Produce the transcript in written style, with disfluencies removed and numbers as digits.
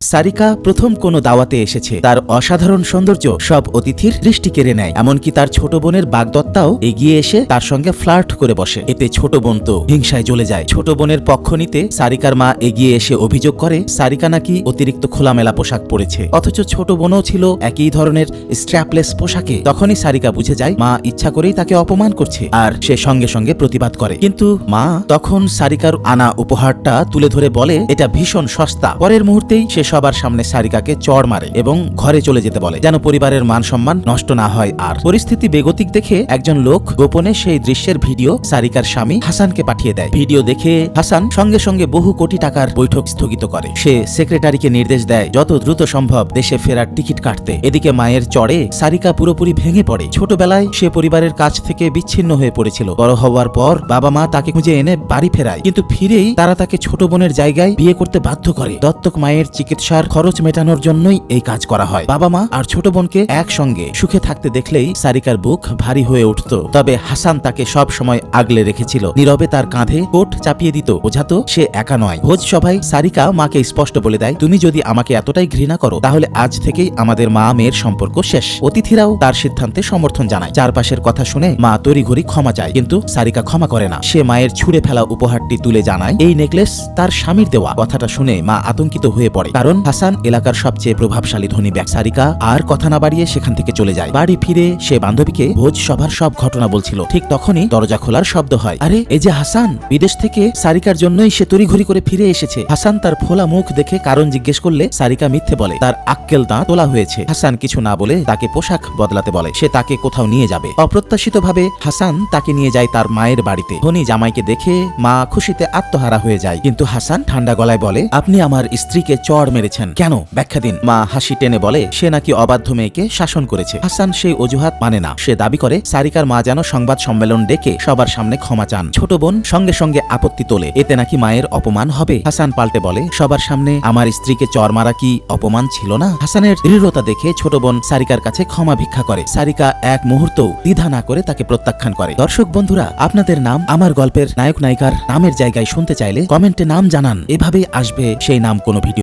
সারিকা প্রথম কোনো দাওয়াতে এসেছে। তার অসাধারণ সৌন্দর্য সব অতিথির দৃষ্টি কেড়ে নেয়। এমনকি তার ছোট বোনের বাগদত্তাও এগিয়ে এসে তার সঙ্গে ফ্লার্ট করে বসে। এতে ছোট বোন তো হিংসায় জ্বলে যায়। ছোট বোনের পক্ষ নিতে সারিকার মা এগিয়ে এসে অভিযোগ করে সারিকা নাকি অতিরিক্ত খোলামেলা পোশাক পরেছে, অথচ ছোট বোনও ছিল একই ধরনের স্ট্র্যাপলেস পোশাকে। তখনই সারিকা বুঝে যায় মা ইচ্ছা করেই তাকে অপমান করছে, আর সে সঙ্গে সঙ্গে প্রতিবাদ করে। কিন্তু মা তখন সারিকার আনা উপহারটা তুলে ধরে বলে এটা ভীষণ সস্তা। পরের মুহূর্তেই সে সবার সামনে সারিকাকে চড় মারে এবং ঘরে চলে যেতে বলে, যেন পরিবারের মান সম্মান নষ্ট না হয়। আর পরিস্থিতি বেগতিক দেখে একজন লোক গোপনে সেই দৃশ্যের ভিডিও সারিকার স্বামী হাসানকে পাঠিয়ে দেয়। ভিডিও দেখে হাসান সঙ্গে সঙ্গে বহু কোটি টাকার বৈঠক স্থগিত করে। সে সেক্রেটারিকে নির্দেশ দেয় যত দ্রুত সম্ভব দেশে ফেরার টিকিট কাটতে। এদিকে মায়ের চড়ে সারিকা পুরোপুরি ভেঙে পড়ে। ছোটবেলায় সে পরিবারের কাছ থেকে বিচ্ছিন্ন হয়ে পড়েছিল। বড় হওয়ার পর বাবা মা তাকে খুঁজে এনে বাড়ি ফেরায়, কিন্তু ফিরেই তারা তাকে ছোট বোনের জায়গায় বিয়ে করতে বাধ্য করে। দত্তক মায়ের চিকিৎসার খরচ মেটানোর জন্যই এই কাজ করা হয়। বাবা মা আর ছোট বোনকে একসঙ্গে সুখে থাকতে দেখলেই সারিকার বুক ভারী হয়ে উঠত। তবে হাসান তাকে সব সময় আগলে রেখেছিল, নীরবে তার কাঁধে কোট চাপিয়ে দিত, বোঝাতো সে একা নয়। ভোজ সভায় সারিকা মাকে স্পষ্ট বলে দেয়, তুমি যদি আমাকে এতটাই ঘৃণা করো তাহলে আজ থেকেই আমাদের মা মেয়ের সম্পর্ক শেষ। অতিথিরাও তার সিদ্ধান্তে সমর্থন জানায়। চারপাশের কথা শুনে মা তড়িঘড়ি ক্ষমা চায়, কিন্তু সারিকা ক্ষমা করে না। সে মায়ের ছুঁড়ে ফেলা উপহারটি তুলে জানায় এই নেকলেস তার স্বামীর দেওয়া। কথাটা শুনে মা আতঙ্কিত হয়ে পড়ে, কারণ হাসান এলাকার সবচেয়ে প্রভাবশালী ধনী ব্যক্তি। সারিকা আর কথা না বাড়িয়ে সেখান থেকে চলে যায়। বাড়ি ফিরে সে বান্ধবীকে ভোজ সভার সব ঘটনা বলছিল। ঠিক তখনই দরজা খোলার শব্দ হয়। আরে এই যে হাসান, বিদেশ থেকে সারিকার জন্যই সে তড়িঘড়ি করে ফিরে এসেছে। হাসান তার ফোলা মুখ দেখে কারণ জিজ্ঞেস করলে সারিকা মিথ্যে বলে তার আক্কেল দাঁত তোলা হয়েছে। হাসান কিছু না বলে তাকে পোশাক বদলাতে বলে, সে তাকে কোথাও নিয়ে যাবে। অপ্রত্যাশিতভাবে হাসান তাকে নিয়ে যায় তার মায়ের বাড়িতে। ধনী জামাইকে দেখে মা খুশিতে আত্মহারা হয়ে যায়, কিন্তু হাসান ঠান্ডা গলায় বলে আপনি আমার স্ত্রীকে চড় মেরেছেন কেন, ব্যাখ্যা দিন। মা হাসি টেনে বলে সে নাকি অবাধ্য মেয়েকে শাসন করেছে। হাসান সেই অজুহাত মানে না। সে দাবি করে সারিকার মা যেন সংবাদ সম্মেলন ডেকে সবার সামনে ক্ষমা চান। ছোট বোন সঙ্গে সঙ্গে আপত্তি তোলে, এতে নাকি মায়ের অপমান হবে। হাসান পাল্টে বলে সবার সামনে আমার স্ত্রীকে চড় মারা কি অপমান ছিল না? হাসানের দৃঢ়তা দেখে ছোট বোন সারিকার কাছে ক্ষমা ভিক্ষা করে। সারিকা এক মুহূর্তও দ্বিধা না করে তাকে প্রত্যাখ্যান করে। দর্শক বন্ধুরা, আপনাদের নাম আমার গল্পের নায়ক নায়িকার নামের জায়গায় শুনতে চাইলে কমেন্টে নাম জানান। এভাবেই আসবে সেই নাম কোনো ভিডিও।